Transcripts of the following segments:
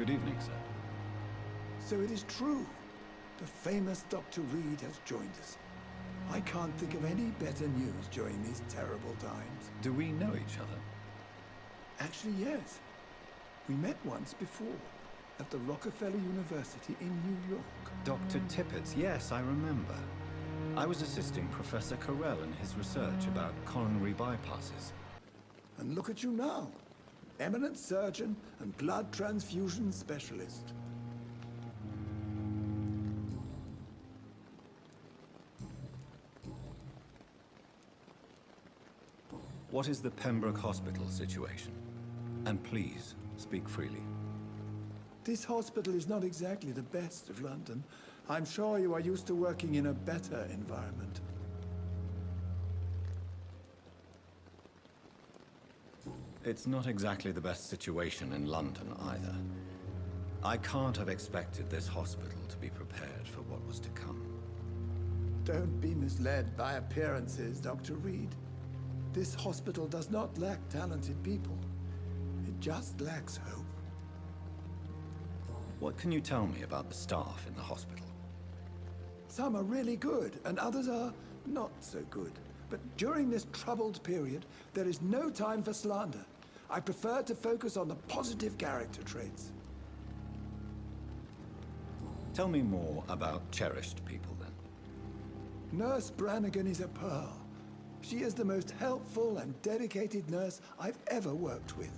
Good evening, sir. So it is true. The famous Dr. Reed has joined us. I can't think of any better news during these terrible times. Do we know each other? Actually, yes. We met once before, at the Rockefeller University in New York. Dr. Tippett, yes, I remember. I was assisting Professor Carell in his research about coronary bypasses. And look at you now. Eminent surgeon and blood transfusion specialist. What is the Pembroke Hospital situation? And please, speak freely. This hospital is not exactly the best of London. I'm sure you are used to working in a better environment. It's not exactly the best situation in London either. I can't have expected this hospital to be prepared for what was to come. Don't be misled by appearances, Dr. Reed. This hospital does not lack talented people. It just lacks hope. What can you tell me about the staff in the hospital? Some are really good, and others are not so good. But during this troubled period, there is no time for slander. I prefer to focus on the positive character traits. Tell me more about cherished people, then. Nurse Brannigan is a pearl. She is the most helpful and dedicated nurse I've ever worked with.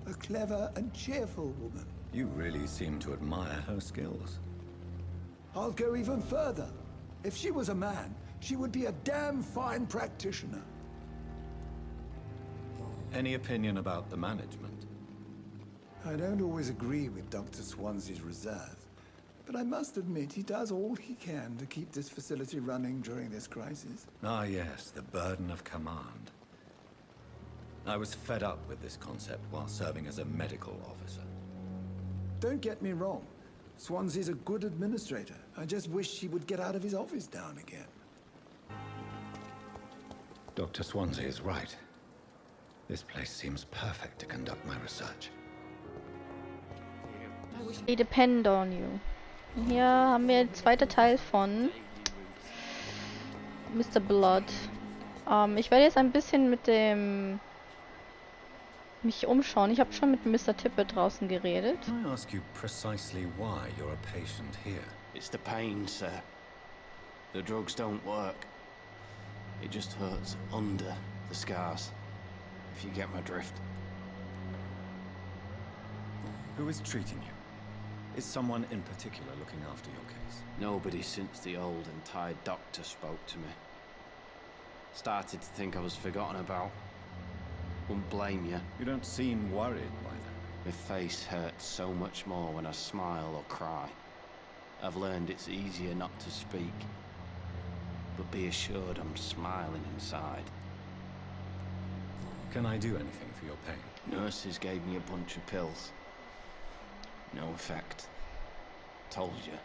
A clever and cheerful woman. You really seem to admire her skills. I'll go even further. If she was a man, she would be a damn fine practitioner. Any opinion about the management? I don't always agree with Dr. Swansea's reserve, but I must admit he does all he can to keep this facility running during this crisis. Ah, yes, the burden of command. I was fed up with this concept while serving as a medical officer. Don't get me wrong. Swansea's a good administrator. I just wish he would get out of his office now and again. Dr. Swansea is right. This place seems perfect to conduct my research. We depend on you. Hier haben wir den zweiten Teil von Mr. Blood. Ich werde jetzt ein bisschen mit dem mich umschauen. Ich habe schon mit Mr. Tippett draußen geredet. Can I ask you precisely why you're a patient here? It's the pain, sir. The drugs don't work. It just hurts under the scars, if you get my drift. Who is treating you? Is someone in particular looking after your case? Nobody since the old and tired doctor spoke to me. Started to think I was forgotten about. Wouldn't blame you. You don't seem worried by that. My face hurts so much more when I smile or cry. I've learned it's easier not to speak. But be assured I'm smiling inside. Can I do anything for your pain? Nurses gave me a bunch of pills. No effect. Told you.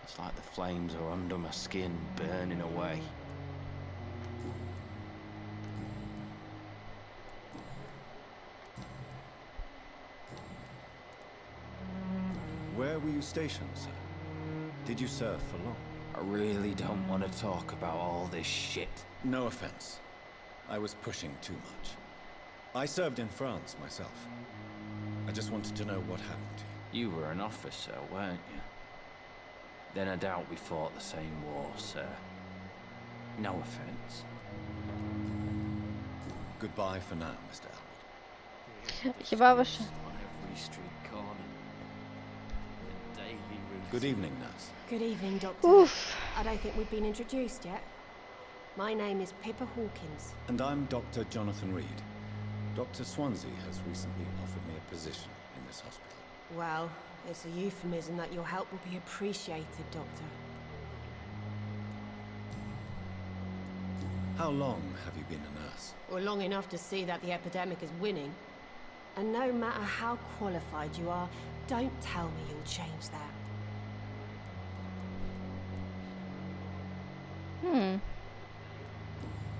It's like the flames are under my skin, burning away. Where were you stationed, sir? Did you serve for long? I really don't want to talk about all this shit. No offense. I was pushing too much. I served in France myself. I just wanted to know what happened to you. You were an officer, weren't you? Then I doubt we fought the same war, sir. No offense. Goodbye for now, Mr. Elwood. Ich war wahrscheinlich. On every street corner. The daily routine. Good evening, nurse. Good evening, Doctor. Oof. I don't think we've been introduced yet. My name is Pippa Hawkins. And I'm Dr. Jonathan Reed. Dr. Swansea has recently offered me a position in this hospital. Well, it's a euphemism that your help will be appreciated, Doctor. How long have you been a nurse? Well, long enough to see that the epidemic is winning. And no matter how qualified you are, don't tell me you'll change that.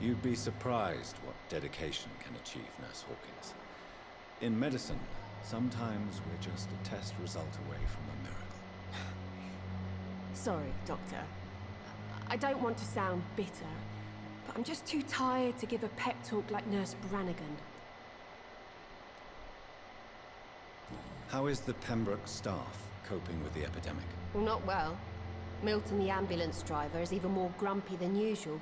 You'd be surprised what dedication can achieve, Nurse Hawkins. In medicine, Sometimes we're just a test result away from a miracle. Sorry, Doctor. I don't want to sound bitter, but I'm just too tired to give a pep talk like Nurse Brannigan. How is the Pembroke staff coping with the epidemic? Well, not well. Milton, the ambulance driver, is even more grumpy than usual,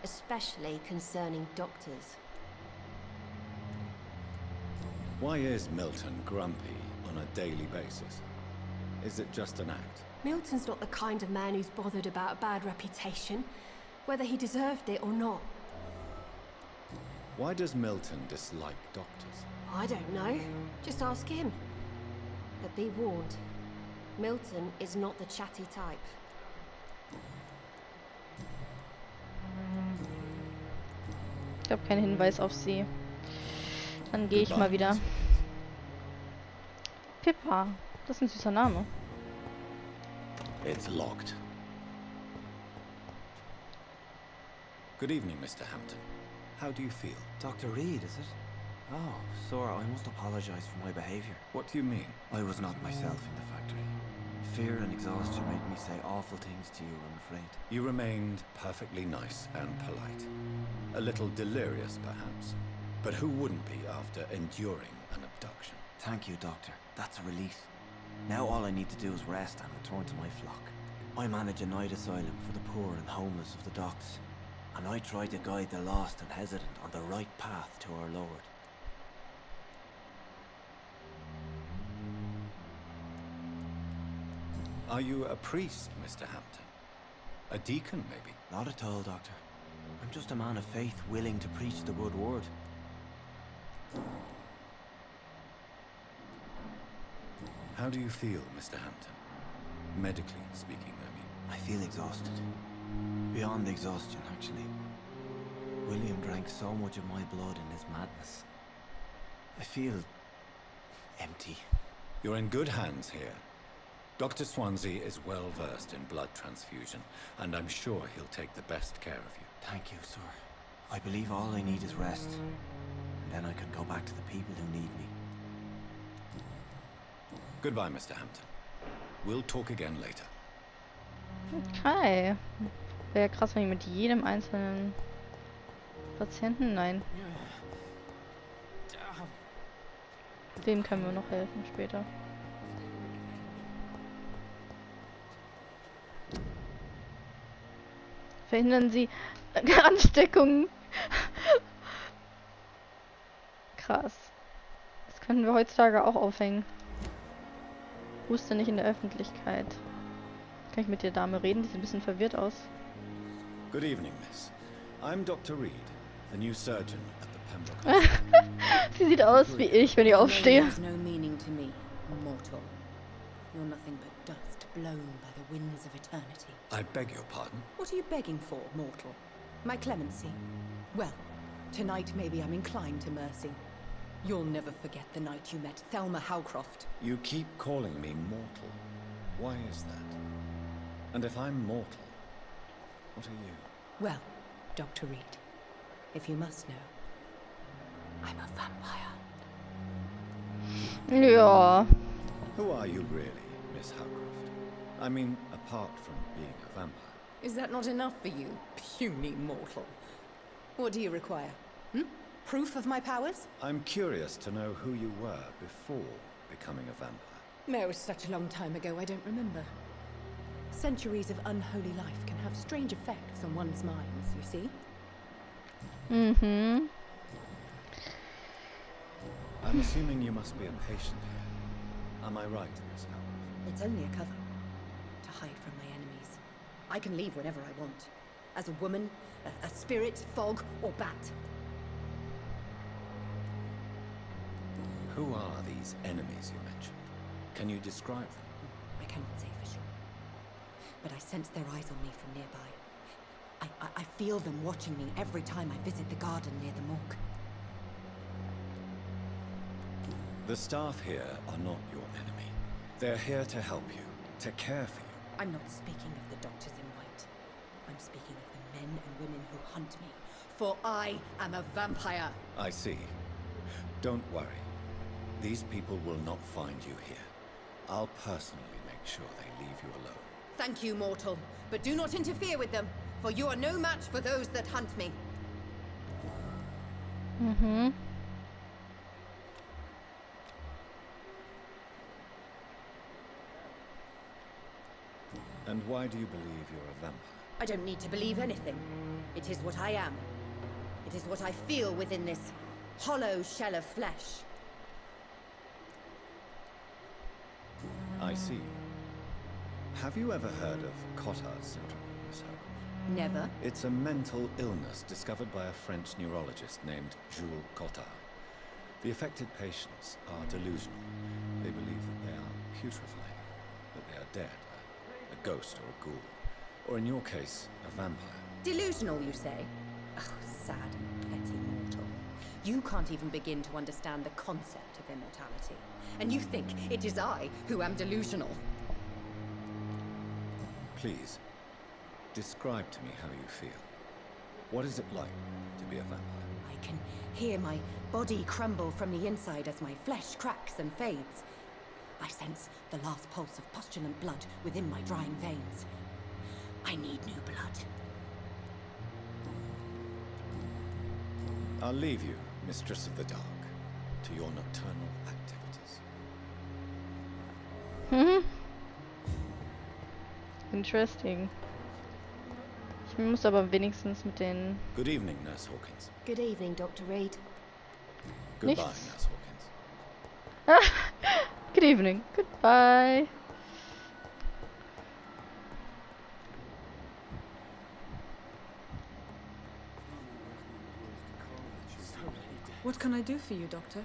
especially concerning doctors. Why is Milton grumpy on a daily basis? Is it just an act? Milton's not the kind of man who's bothered about a bad reputation, whether he deserved it or not. Why does Milton dislike doctors? I don't know. Just ask him. But be warned, Milton is not the chatty type. Ich habe keinen Hinweis auf sie. Dann gehe ich mal wieder. Pippa, das ist ein süßer Name. It's locked. Good evening, Mr. Hampton. How do you feel? Dr. Reed, is it? Oh, sir, I must apologize for my behavior. What do you mean? I was not myself in the factory. Fear and exhaustion made me say awful things to you, I'm afraid. You remained perfectly nice and polite. A little delirious, perhaps. But who wouldn't be after enduring an abduction? Thank you, Doctor. That's a relief. Now all I need to do is rest and return to my flock. I manage a night asylum for the poor and homeless of the docks. And I try to guide the lost and hesitant on the right path to our Lord. Are you a priest, Mr. Hampton? A deacon, maybe? Not at all, Doctor. I'm just a man of faith willing to preach the good word. How do you feel, Mr. Hampton? Medically speaking, I mean. I feel exhausted. Beyond exhaustion, actually. William drank so much of my blood in his madness. I feel empty. You're in good hands here. Dr. Swansea is well versed in blood transfusion, and I'm sure he'll take the best care of you. Thank you, sir. I believe all I need is rest. And then I can go back to the people who need me. Goodbye, Mr. Hampton. We'll talk again later. Okay. Wäre ja krass, wenn ich mit jedem einzelnen Patienten... Nein. Dem können wir noch helfen später. Verhindern Sie Ansteckungen. Krass. Das können wir heutzutage auch aufhängen. Huste nicht in der Öffentlichkeit. Kann ich mit der Dame reden? Die sieht ein bisschen verwirrt aus. Good evening, Miss. I'm Dr. Reed, the new surgeon at the Pembroke. Sie sieht aus wie ich, wenn ich aufstehe. Has no meaning to me, mortal. You're nothing but dust blown by the winds of eternity. I beg your pardon? What are you begging for, mortal? My clemency? Well, tonight maybe I'm inclined to mercy. You'll never forget the night you met Thelma Howcroft. You keep calling me mortal. Why is that? And if I'm mortal, what are you? Well, Dr. Reed, if you must know, I'm a vampire. Ja. Who are you really, Miss Howcroft? I mean, apart from being a vampire. Is that not enough for you, puny mortal? What do you require? Proof of my powers? I'm curious to know who you were before becoming a vampire. No, it was such a long time ago, I don't remember. Centuries of unholy life can have strange effects on one's minds, you see? Mhm. I'm assuming you must be a patient here. Am I right, Miss Howcroft? It's only a cover. To hide from my enemies. I can leave whenever I want. As a woman, a spirit, fog, or bat. Who are these enemies you mentioned? Can you describe them? I cannot say for sure. But I sense their eyes on me from nearby. I feel them watching me every time I visit the garden near the morgue. The staff here are not your enemy. They're here to help you, to care for you. I'm not speaking of the doctors in white. I'm speaking of the men and women who hunt me. For I am a vampire. I see. Don't worry. These people will not find you here. I'll personally make sure they leave you alone. Thank you, mortal. But do not interfere with them, for you are no match for those that hunt me. Mhm. And why do you believe you're a vampire? I don't need to believe anything. It is what I am. It is what I feel within this hollow shell of flesh. I see. Have you ever heard of Cotard's syndrome, Miss Hargrave? Never. It's a mental illness discovered by a French neurologist named Jules Cotard. The affected patients are delusional. They believe that they are putrefying, that they are dead, a ghost or a ghoul, or in your case, a vampire. Delusional, you say? Oh, sad and petty mortal. You can't even begin to understand the concept of immortality. And you think it is I who am delusional. Please, describe to me how you feel. What is it like to be a vampire? I can hear my body crumble from the inside as my flesh cracks and fades. I sense the last pulse of postulant blood within my drying veins. I need new blood. I'll leave you, Mistress of the Dark, to your nocturnal activities. Interesting. Ich muss aber wenigstens mit den... Good evening, Nurse Hawkins. Good evening, Dr. Reed. Goodbye, Nichts. Nurse Hawkins. Good evening. Goodbye. What can I do for you, Doctor?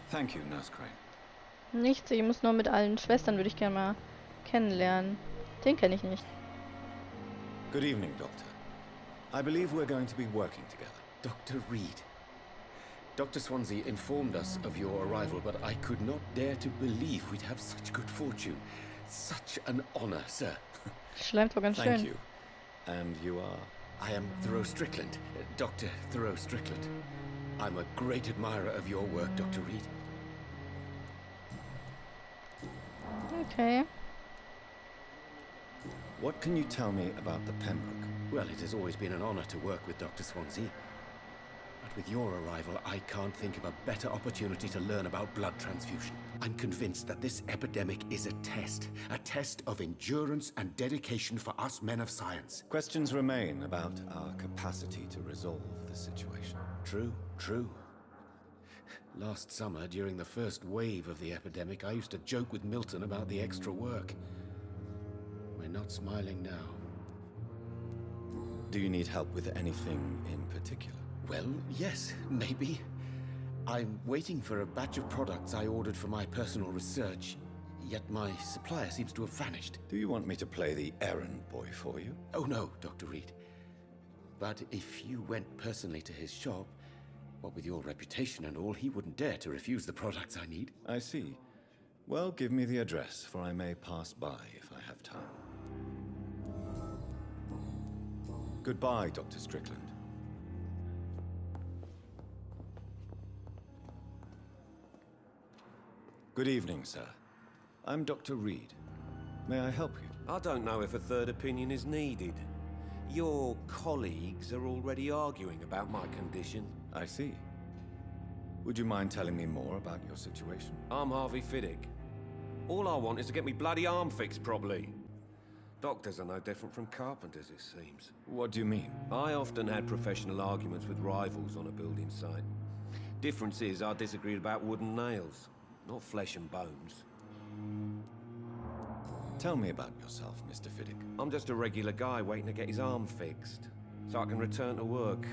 Thank you, Nurse Crane. Nichts, ich muss nur mit allen Schwestern, würde ich gerne mal kennenlernen. Den kenne ich nicht. Good evening, Doctor. I believe we're going to be working together. Dr. Reed. Dr. Swansea informed us of your arrival, but I could not dare to believe we'd have such good fortune. Such an honor, sir. Schleimt doch ganz schön. Thank you. And you are? I am Thoreau Strickland, Dr. Thoreau Strickland. I'm a great admirer of your work, Dr. Reed. Okay. What can you tell me about the Pembroke? Well, it has always been an honor to work with Dr. Swansea. But with your arrival, I can't think of a better opportunity to learn about blood transfusion. I'm convinced that this epidemic is a test of endurance and dedication for us men of science. Questions remain about our capacity to resolve the situation. True. Last summer, during the first wave of the epidemic, I used to joke with Milton about the extra work. We're not smiling now. Do you need help with anything in particular? Well, yes, maybe. I'm waiting for a batch of products I ordered for my personal research, yet my supplier seems to have vanished. Do you want me to play the errand boy for you? Oh no, Dr. Reed. But if you went personally to his shop, what with your reputation and all, he wouldn't dare to refuse the products I need. I see. Well, give me the address, for I may pass by if I have time. Goodbye, Dr. Strickland. Good evening, sir. I'm Dr. Reed. May I help you? I don't know if a third opinion is needed. Your colleagues are already arguing about my condition. I see. Would you mind telling me more about your situation? I'm Harvey Fiddick. All I want is to get me bloody arm fixed properly. Doctors are no different from carpenters, it seems. What do you mean? I often had professional arguments with rivals on a building site. Difference is I disagreed about wooden nails, not flesh and bones. Tell me about yourself, Mr. Fiddick. I'm just a regular guy waiting to get his arm fixed, so I can return to work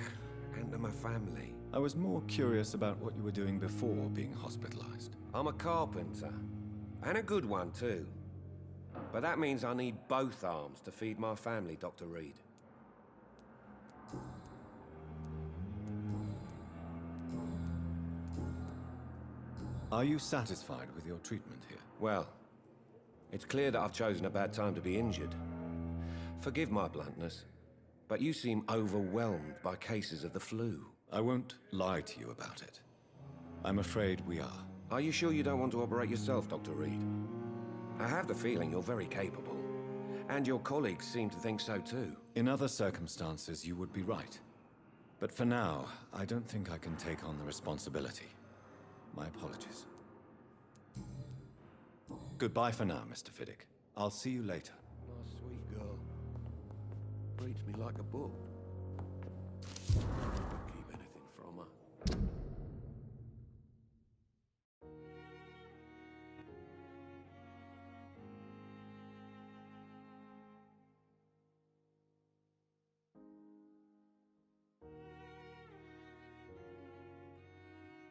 and to my family. I was more curious about what you were doing before being hospitalized. I'm a carpenter, and a good one too. But that means I need both arms to feed my family, Dr. Reed. Are you satisfied with your treatment here? Well, it's clear that I've chosen a bad time to be injured. Forgive my bluntness, But you seem overwhelmed by cases of the flu. I won't lie to you about it. I'm afraid we are. Are you sure you don't want to operate yourself, Dr. Reed? I have the feeling you're very capable. And your colleagues seem to think so too. In other circumstances, you would be right. But for now, I don't think I can take on the responsibility. My apologies. Goodbye for now, Mr. Fiddick. I'll see you later. My sweet girl. Reads me like a book. Don't keep anything from her.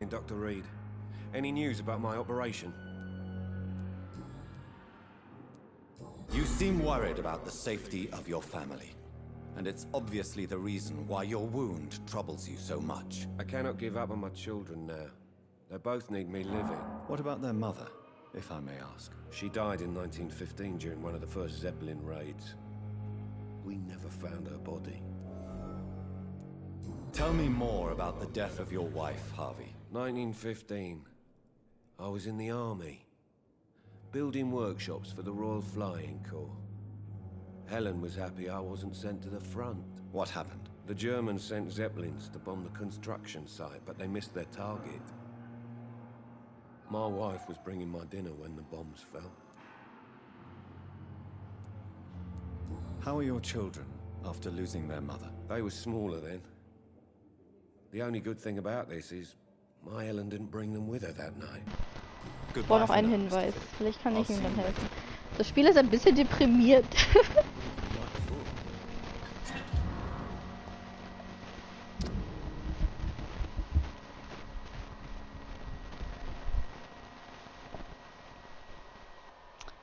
Dr. Reed, any news about my operation? You seem worried about the safety of your family. And it's obviously the reason why your wound troubles you so much. I cannot give up on my children now. They both need me living. What about their mother, if I may ask? She died in 1915 during one of the first Zeppelin raids. We never found her body. Tell me more about the death of your wife, Harvey. 1915. I was in the army, building workshops for the Royal Flying Corps. Helen was happy I wasn't sent to the front. What happened? The Germans sent Zeppelins to bomb the construction site, but they missed their target. My wife was bringing my dinner when the bombs fell. How are your children after losing their mother? They were smaller then. The only good thing about this is my Helen didn't bring them with her that night. Ich brauche noch einen Hinweis. Vielleicht kann ich ihm dann helfen. Das Spiel ist ein bisschen deprimiert.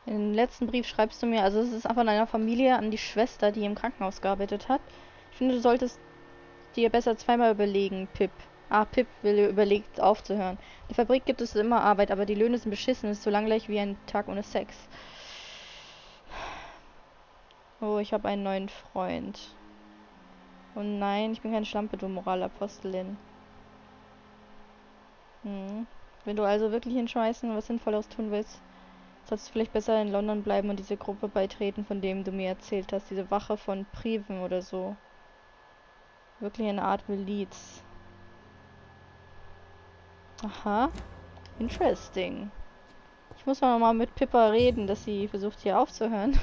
Im letzten Brief schreibst du mir, also es ist von einer Familie an die Schwester, die im Krankenhaus gearbeitet hat. Ich finde, du solltest dir besser zweimal überlegen, Pip. Pip überlegt aufzuhören. In der Fabrik gibt es immer Arbeit, aber die Löhne sind beschissen. Es ist so langweilig wie ein Tag ohne Sex. Oh, ich habe einen neuen Freund. Oh nein, ich bin keine Schlampe, du Moralapostelin. Wenn du also wirklich hinschmeißen und was Sinnvolleres tun willst, solltest du vielleicht besser in London bleiben und diese Gruppe beitreten, von dem du mir erzählt hast. Diese Wache von Priven oder so. Wirklich eine Art Miliz. Aha. Interesting. Ich muss noch mal mit Pippa reden, dass sie versucht hier aufzuhören.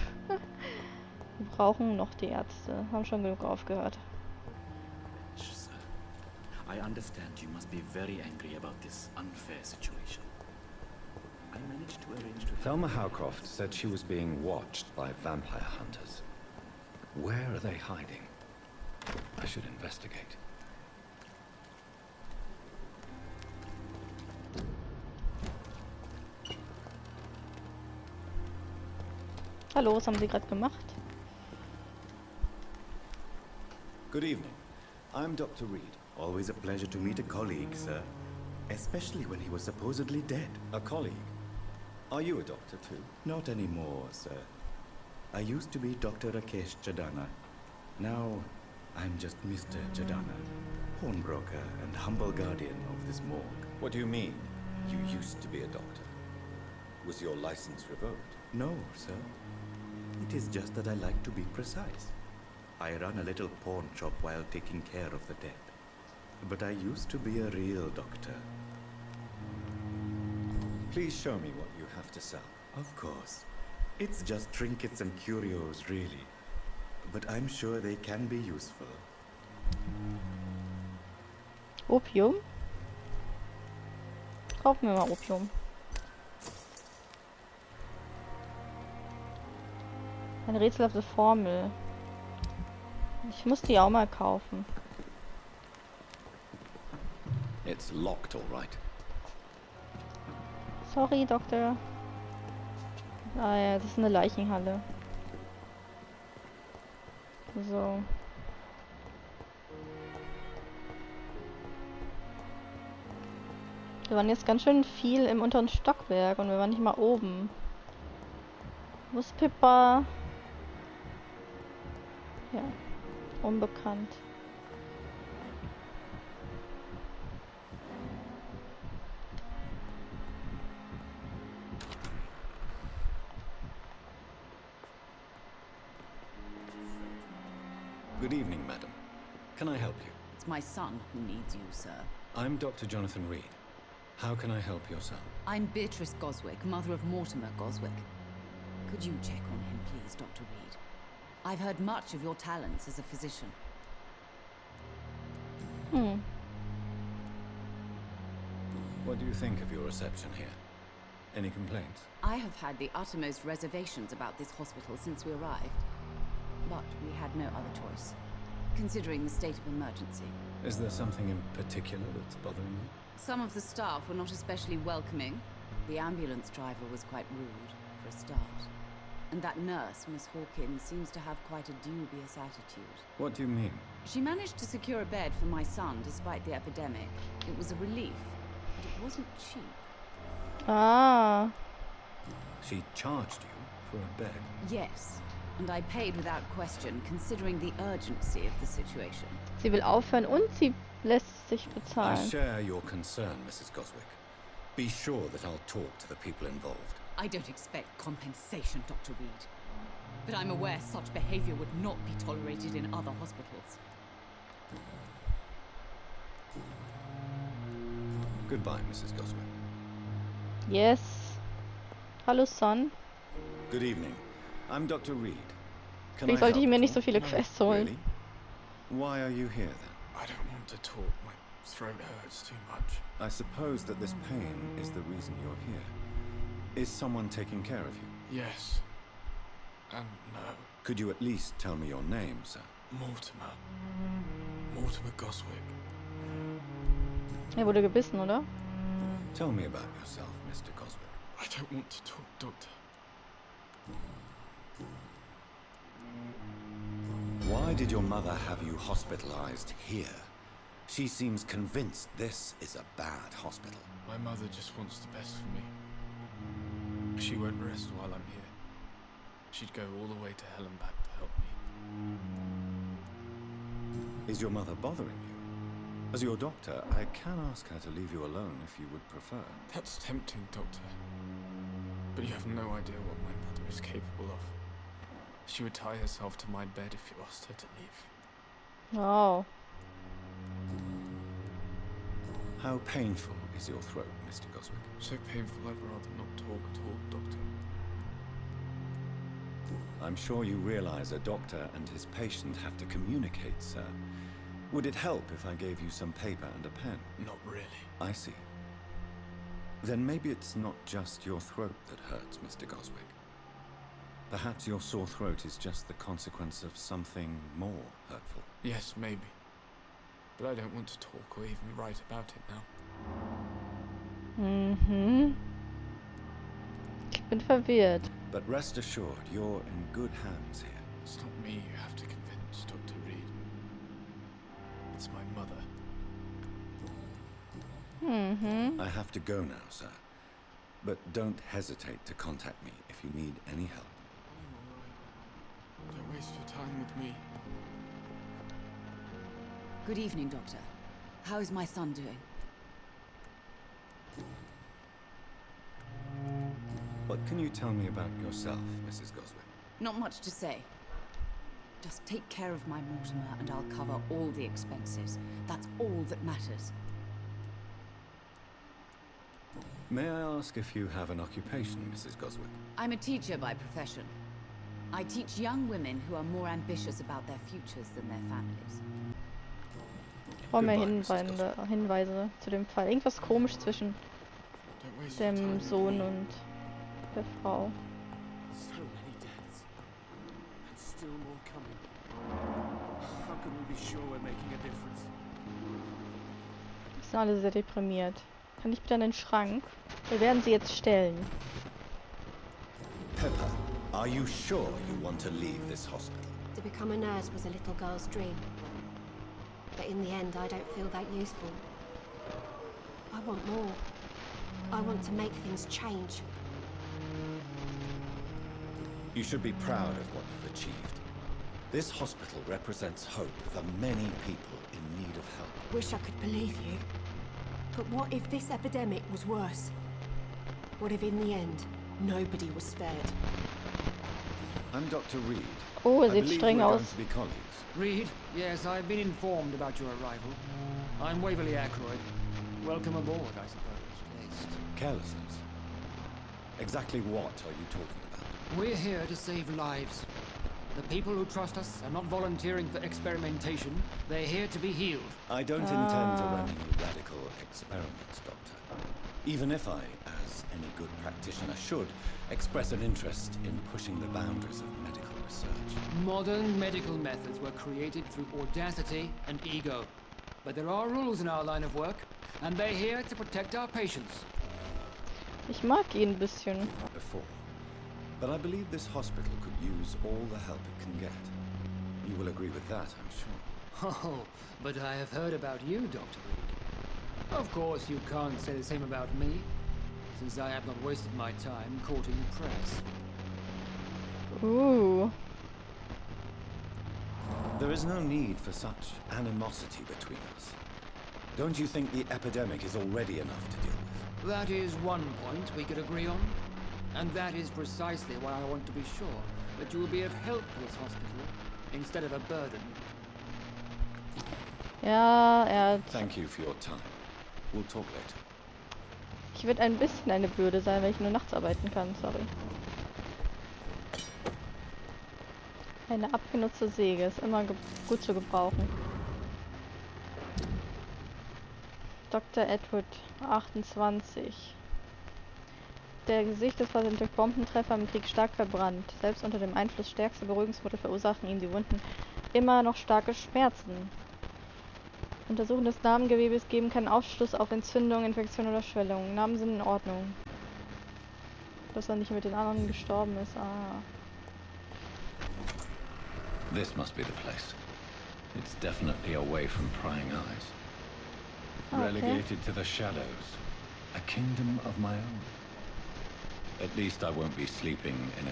Wir brauchen noch die Ärzte. Haben schon genug aufgehört. I understand you must be very angry about this unfair situation. I managed to arrange to... Thelma Howcroft said she was being watched by vampire hunters. Where are they hiding? I should investigate. Hallo, was haben Sie gerade gemacht? Good evening. I'm Dr. Reed. Always a pleasure to meet a colleague, sir. Especially when he was supposedly dead. A colleague? Are you a doctor too? Not anymore, sir. I used to be Dr. Rakesh Chadana. Now, I'm just Mr. Chadana, pawnbroker and humble guardian of this morgue. What do you mean, you used to be a doctor? Was your license revoked? No, sir. It is just that I like to be precise. I run a little pawn shop while taking care of the dead. But I used to be a real doctor. Please show me what you have to sell. Of course. It's just trinkets and curios, really. But I'm sure they can be useful. Opium? Kaufen wir mal Opium. Eine rätselhafte Formel. Ich muss die auch mal kaufen. It's locked, all right. Sorry, Doktor. Ah ja, das ist eine Leichenhalle. So. Wir waren jetzt ganz schön viel im unteren Stockwerk und wir waren nicht mal oben. Wo ist Pippa? Ja. Unbekannt. Good evening, madam. Can I help you? It's my son who needs you, sir. I'm Dr. Jonathan Reed. How can I help your son? I'm Beatrice Goswick, mother of Mortimer Goswick. Could you check on him, please, Dr. Reed? I've heard much of your talents as a physician. What do you think of your reception here? Any complaints? I have had the uttermost reservations about this hospital since we arrived. But we had no other choice, considering the state of emergency. Is there something in particular that's bothering you? Some of the staff were not especially welcoming. The ambulance driver was quite rude, for a start. And that nurse, Miss Hawkins, seems to have quite a dubious attitude. What do you mean? She managed to secure a bed for my son despite the epidemic. It was a relief, but it wasn't cheap. Ah. She charged you for a bed? Yes, and I paid without question, considering the urgency of the situation. Sie will aufhören und sie lässt sich I bezahlen. share your concern, Mrs. Goswick. Be sure that I'll talk to the people involved. I don't expect compensation, Dr. Reed. But I'm aware such behavior would not be tolerated in other hospitals. Goodbye, Mrs. Goswick. Yes. Hallo, Son. Good evening. I'm Dr. Reed. Can Vielleicht sollte ich mir nicht so viele Quests holen. Really? Why are you here then? I don't want to talk. My throat hurts too much. I suppose that this pain is the reason you're here. Is someone taking care of you? Yes. And no. Could you at least tell me your name, sir? Mortimer. Mortimer Goswick. Er wurde gebissen, oder? Tell me about yourself, Mr. Goswick. I don't want to talk, Doctor. Why did your mother have you hospitalized here? She seems convinced this is a bad hospital. My mother just wants the best for me. She won't rest while I'm here. She'd go all the way to hell and back to help me. Is your mother bothering you? As your doctor, I can ask her to leave you alone if you would prefer. That's tempting, Doctor. But you have no idea what my mother is capable of. She would tie herself to my bed if you asked her to leave. Oh. How painful is your throat, Mr. Goswick? So painful I'd rather not talk at all, Doctor. I'm sure you realize a doctor and his patient have to communicate, sir. Would it help if I gave you some paper and a pen? Not really. I see. Then maybe it's not just your throat that hurts, Mr. Goswick. Perhaps your sore throat is just the consequence of something more hurtful. Yes, maybe. But I don't want to talk or even write about it now. Ich bin verwirrt. But rest assured, you're in good hands here. It's not me you have to convince, Dr. Reed. It's my mother. I have to go now, sir. But don't hesitate to contact me if you need any help. Don't waste your time with me. Good evening, Doctor. How is my son doing? What can you tell me about yourself, Mrs. Goswick? Not much to say. Just take care of my Mortimer and I'll cover all the expenses. That's all that matters. May I ask if you have an occupation, Mrs. Goswick? I'm a teacher by profession. I teach young women who are more ambitious about their futures than their families. Ich brauche mehr Hinweise zu dem Fall. Irgendwas komisch zwischen dem Sohn und der Frau. So many deaths. And still more coming. How can we be sure we're making a difference? Die sind alle sehr deprimiert. Kann ich bitte an den Schrank? Wir werden sie jetzt stellen. Pepper, are you sure you want to leave this hospital? To become a nurse was a little girl's dream. But in the end, I don't feel that useful. I want more. I want to make things change. You should be proud of what you've achieved. This hospital represents hope for many people in need of help. Wish I could believe you. But what if this epidemic was worse? What if in the end, nobody was spared? I'm Dr. Reed. Oh, I sieht believe streng we're aus. going to be colleagues. Reed, yes, I've been informed about your arrival. I'm Waverly Ackroyd. Welcome aboard, I suppose. Carelessness. Exactly what are you talking about? We're here to save lives. The people who trust us are not volunteering for experimentation. They're here to be healed. I don't intend to run any radical experiments, Doctor. Even if I, as any good practitioner should, express an interest in pushing the boundaries of medical research. Modern medical methods were created through audacity and ego. But there are rules in our line of work, and they're here to protect our patients. Ich mag ihn ein bisschen. Before. But I believe this hospital could use all the help it can get. You will agree with that, I'm sure. Oh, but I have heard about you, Dr. Reed. Of course, you can't say the same about me, since I have not wasted my time courting the press. Ooh. There is no need for such animosity between us. Don't you think the epidemic is already enough to deal with? That is one point we could agree on. And that is precisely why I want to be sure that you will be of help to this hospital instead of a burden. Ja, Thank you for your time. We'll talk later. Ich würde ein bisschen eine Bürde sein, weil ich nur nachts arbeiten kann, sorry. Eine abgenutzte Säge ist immer gut zu gebrauchen. Dr. Edward, 28. Der Gesicht des Patienten durch Bombentreffer im Krieg stark verbrannt. Selbst unter dem Einfluss stärkster Beruhigungsmittel verursachen ihm die Wunden immer noch starke Schmerzen. Untersuchungen des Narbengewebes geben keinen Aufschluss auf Entzündung, Infektion oder Schwellung. Narben sind in Ordnung. Dass er nicht mit den anderen gestorben ist. Ah. This must be the place. It's definitely away from prying eyes. Okay. Relegated to the shadows. A kingdom of my own. At least I won't be sleeping in a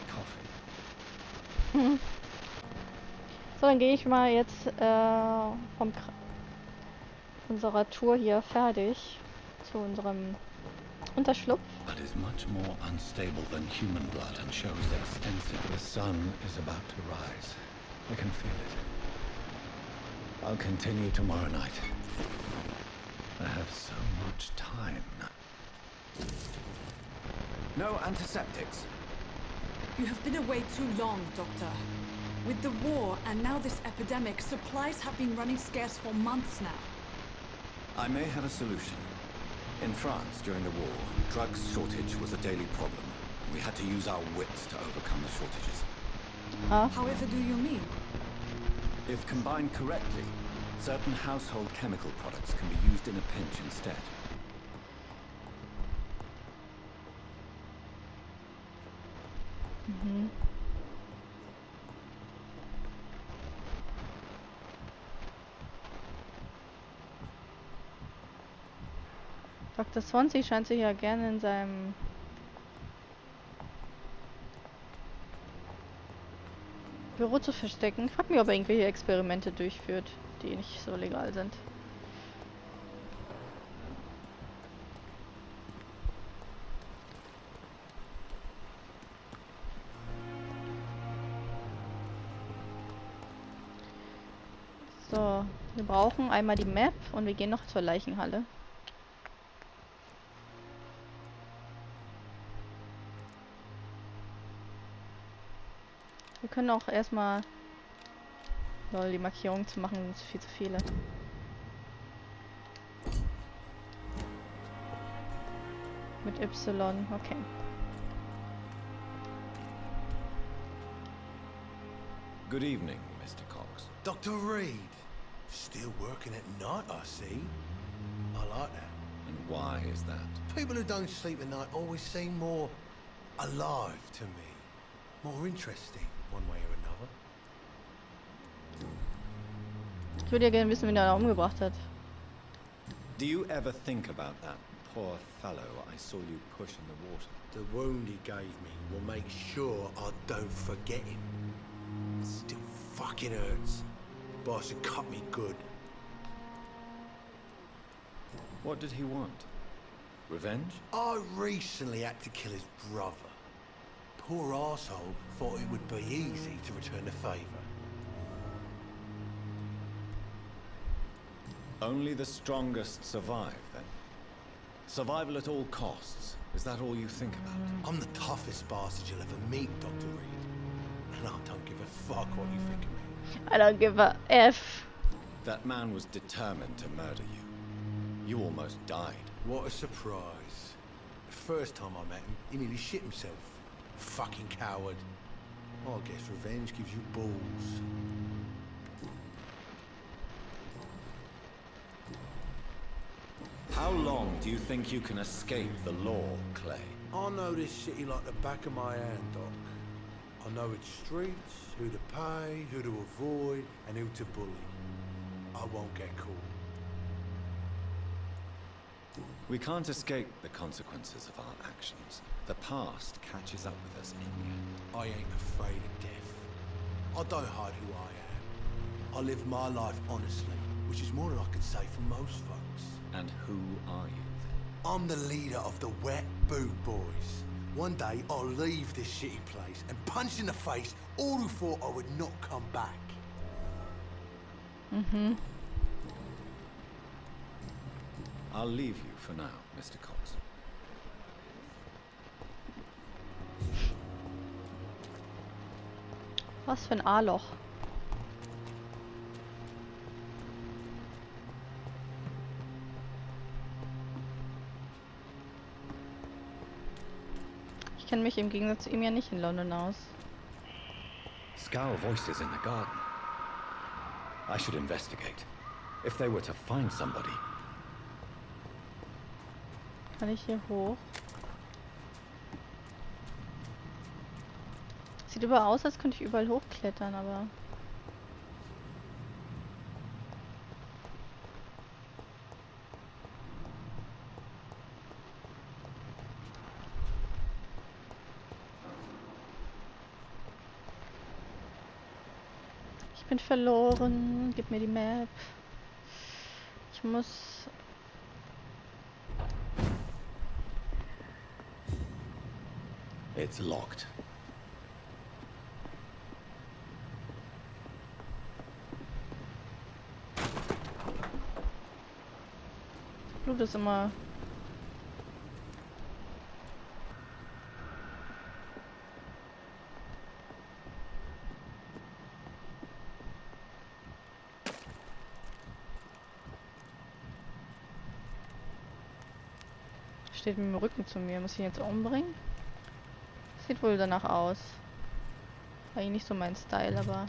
coffin. So, dann gehe ich mal jetzt unserer Tour hier fertig zu unserem Unterschlupf. That is much more unstable than human blood and shows extensive. The sun is about to rise. I can feel it. I'll continue tomorrow night. I have so much time. No antiseptics. You have been away too long, Doctor. With the war and now this epidemic, supplies have been running scarce for months now. I may have a solution. In France, during the war, drugs shortage was a daily problem. We had to use our wits to overcome the shortages. However do you mean? If combined correctly, certain household chemical products can be used in a pinch instead. Dr. Swansea scheint sich ja gerne in seinem Büro zu verstecken. Frag mich, ob er irgendwelche Experimente durchführt, die nicht so legal sind. So, wir brauchen einmal die Map und wir gehen noch zur Leichenhalle. Wir können auch erstmal die Markierungen zu machen, sind viel zu viele. Mit Y, okay. Good evening, Mr. Cox. Dr. Reed. Still working at night, I see. I like that. And why is that? People who don't sleep at night always seem more alive to me. More interesting, one way or another. Ich würde ja gerne wissen, wen er da umgebracht hat. Do you ever think about that poor fellow I saw you push in the water? The wound he gave me will make sure I don't forget him. Still Fucking hurts. Boss had cut me good. What did he want? Revenge? I recently had to kill his brother. Poor arsehole thought it would be easy to return the favour. Only the strongest survive, then? Survival at all costs. Is that all you think about? I'm the toughest bastard you'll ever meet, Dr. Reed. And I don't give a fuck what you think of me. I don't give a F. That man was determined to murder you. You almost died. What a surprise. The first time I met him, he nearly shit himself. Fucking coward. I guess revenge gives you balls. How long do you think you can escape the law, Clay? I know this city like the back of my hand, Doc. I know its streets, who to pay, who to avoid, and who to bully. I won't get caught. We can't escape the consequences of our actions. The past catches up with us in the end. I ain't afraid of death. I don't hide who I am. I live my life honestly, which is more than I can say for most folks. And who are you, then? I'm the leader of the Wet Boot Boys. One day, I'll leave this shitty place and punch in the face all who thought I would not come back. Mm-hmm. I'll leave you for now, Mr. Cox. Was für ein A-Loch. Ich kenne mich im Gegensatz zu ihm ja nicht in London aus. Scowl voices in the garden. I should investigate. If they were to find somebody. Kann ich hier hoch? Sieht überall aus, als könnte ich überall hochklettern, aber... Ich bin verloren. Gib mir die Map. Ich muss... It's locked. Blut ist immer... Steht mit dem Rücken zu mir. Muss ich ihn jetzt umbringen? Sieht wohl danach aus. War eigentlich nicht so mein Style, aber...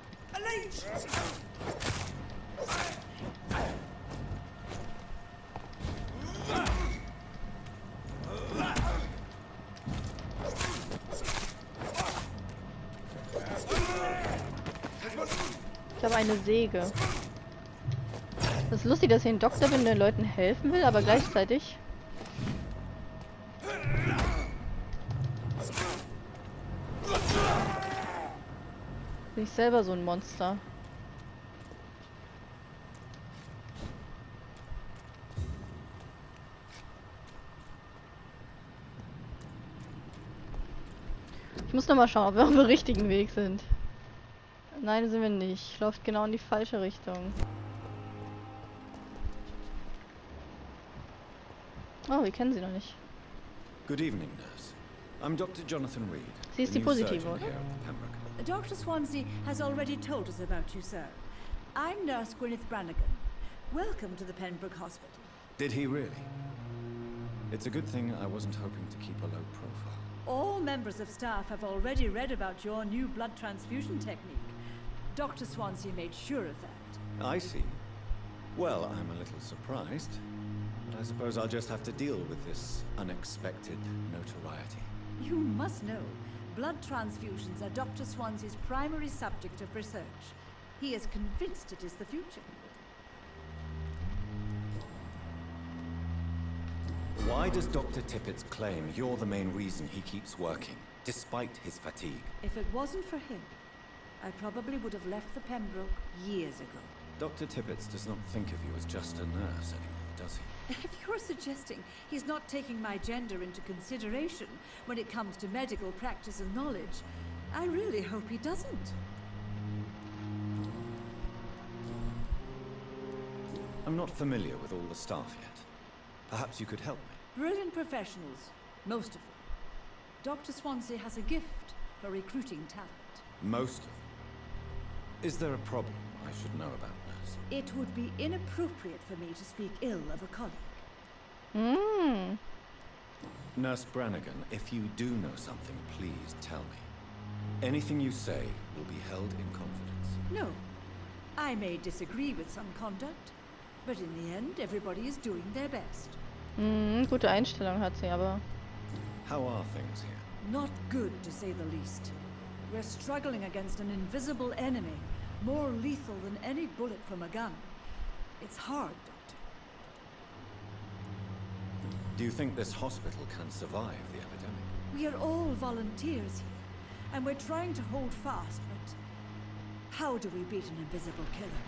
Ich habe eine Säge. Das ist lustig, dass ich ein Doktor bin, der den Leuten helfen will, aber gleichzeitig... bin ich selber so ein Monster. Ich muss noch mal schauen, ob wir auf dem richtigen Weg sind. Nein, sind wir nicht. Läuft genau in die falsche Richtung. Oh, wir kennen sie noch nicht. Good evening, nurse. I'm Dr. Jonathan Reed. Sie ist die Positive, oder? Dr. Swansea has already told us about you, sir. I'm Nurse Gwyneth Brannigan. Welcome to the Pembroke Hospital. Did he really? It's a good thing I wasn't hoping to keep a low profile. All members of staff have already read about your new blood transfusion technique. Dr. Swansea made sure of that. I see. Well, I'm a little surprised. But I suppose I'll just have to deal with this unexpected notoriety. You must know, blood transfusions are Dr. Swansea's primary subject of research. He is convinced it is the future. Why does Dr. Tippett's claim you're the main reason he keeps working, despite his fatigue? If it wasn't for him, I probably would have left the Pembroke years ago. Dr. Tippett does not think of you as just a nurse anymore, does he? If you're suggesting he's not taking my gender into consideration when it comes to medical practice and knowledge, I really hope he doesn't. I'm not familiar with all the staff yet. Perhaps you could help me. Brilliant professionals, most of them. Dr. Swansea has a gift for recruiting talent. Most of them. Is there a problem I should know about, nurse? It would be inappropriate for me to speak ill of a colleague. Nurse Brannigan, if you do know something, please tell me. Anything you say will be held in confidence. No. I may disagree with some conduct, but in the end, everybody is doing their best. Gute Einstellung hat sie, aber... How are things here? Not good, to say the least. We're struggling against an invisible enemy, more lethal than any bullet from a gun. It's hard, Doctor. Do you think this hospital can survive the epidemic? We are all volunteers here, and we're trying to hold fast, but how do we beat an invisible killer?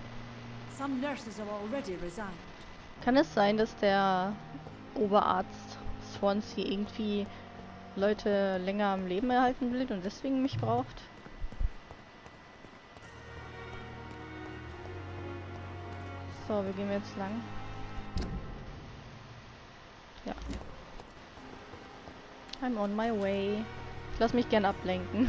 Some nurses have already resigned. Kann es sein, dass der Oberarzt Swansea irgendwie Leute länger am Leben erhalten will und deswegen mich braucht? So, wir gehen jetzt lang. Ja. I'm on my way. Ich lass mich gern ablenken.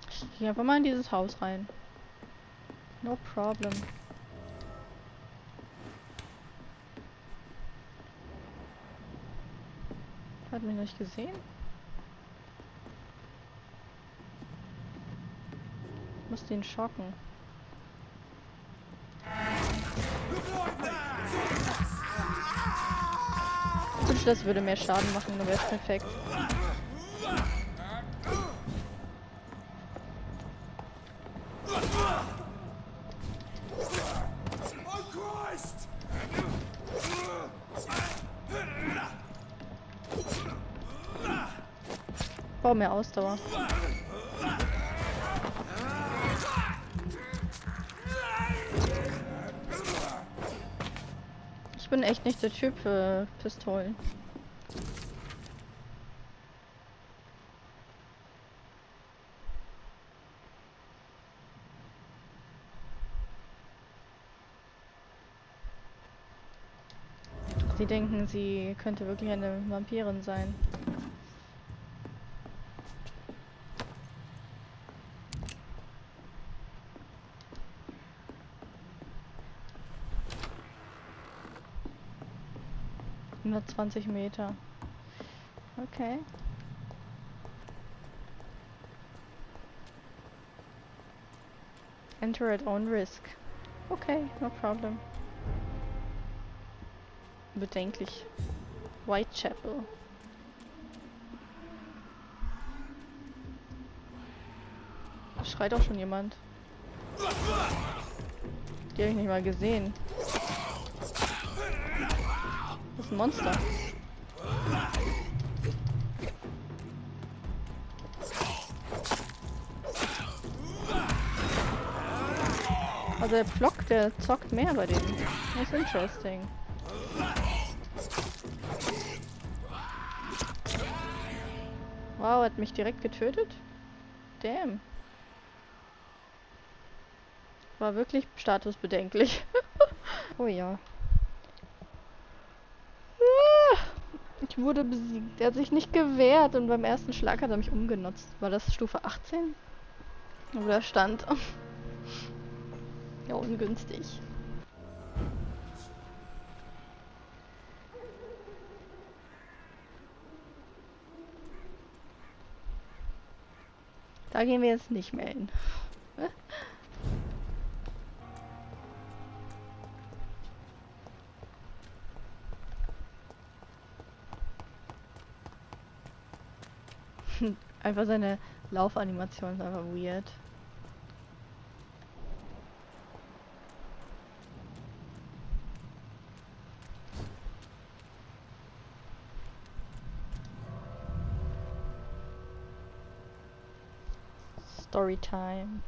Ich gehe einfach mal in dieses Haus rein. No problem. Hat mich nicht gesehen? Ich muss den schocken. Ich wünschte, das würde mehr Schaden machen, dann wäre es perfekt. Ich brauche mehr Ausdauer. Ich bin echt nicht der Typ für Pistolen. Sie denken, sie könnte wirklich eine Vampirin sein. Nur 20 Meter. Okay. Enter at own risk. Okay, no problem. Bedenklich. Whitechapel. Da schreit auch schon jemand. Die habe ich nicht mal gesehen. Das ist ein Monster. Also der Pflock, der zockt mehr bei dem. Das ist interesting. Wow, hat mich direkt getötet? Damn. War wirklich statusbedenklich. Oh ja. Ich wurde besiegt. Er hat sich nicht gewehrt und beim ersten Schlag hat er mich umgenutzt. War das Stufe 18? Oder stand? Ja, ungünstig. Da gehen wir jetzt nicht mehr hin. Einfach seine Laufanimation ist einfach weird. Storytime.